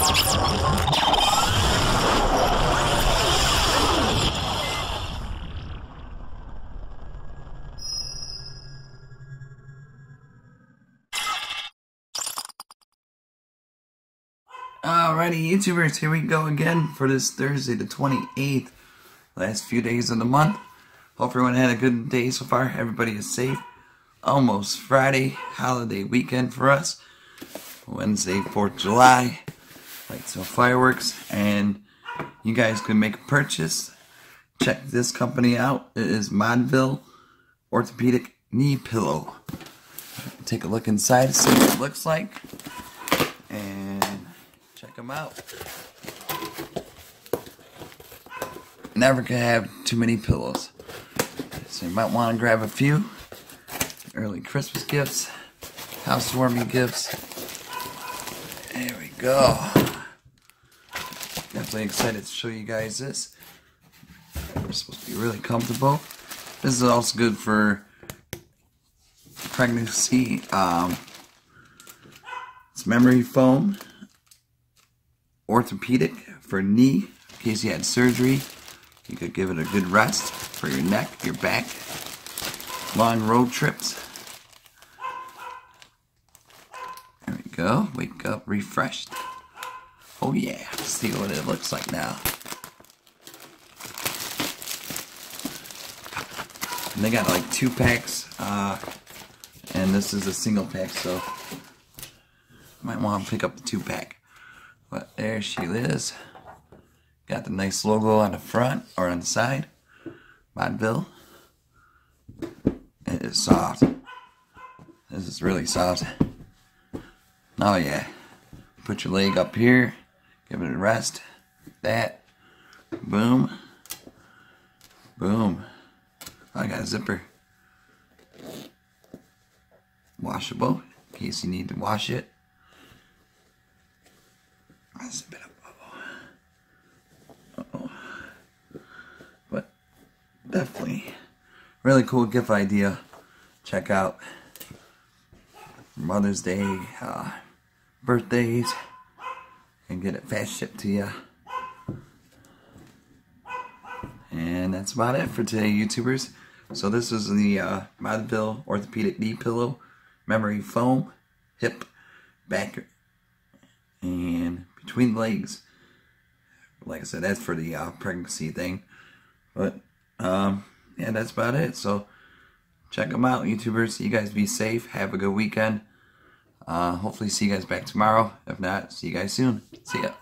Alrighty, YouTubers, here we go again for this Thursday, the 28th, last few days of the month. Hope everyone had a good day so far. Everybody is safe. Almost Friday, holiday weekend for us. Wednesday, 4th of July. Light some fireworks, and you guys can make a purchase. Check this company out. It is Modvel Orthopedic Knee Pillow. Take a look inside, see what it looks like, and check them out. Never can have too many pillows, so you might want to grab a few. Early Christmas gifts, housewarming gifts. There we go. Definitely excited to show you guys this. We're supposed to be really comfortable. This is also good for pregnancy. It's memory foam. Orthopedic for knee. In case you had surgery, you could give it a good rest for your neck, your back. Long road trips. There we go. Wake up refreshed. Oh yeah. Let's see what it looks like now. And they got like 2 packs. And this is a single pack, so you might want to pick up the 2-pack. But there she is. Got the nice logo on the front or on the side. Modvel. It is soft. This is really soft. Oh yeah. Put your leg up here. Give it a rest. That. Boom. Boom. I got a zipper. Washable. In case you need to wash it. I'll zip it up. Uh-oh. But definitely really cool gift idea. Check out Mother's Day, birthdays, and get it fast shipped to you. And that's about it for today, YouTubers. So this is the Modvel Orthopedic Knee Pillow, memory foam, hip, back, and between the legs. Like I said, that's for the pregnancy thing. But yeah, that's about it. So check them out, YouTubers. You guys be safe. Have a good weekend. Hopefully see you guys back tomorrow. If not, see you guys soon. See ya.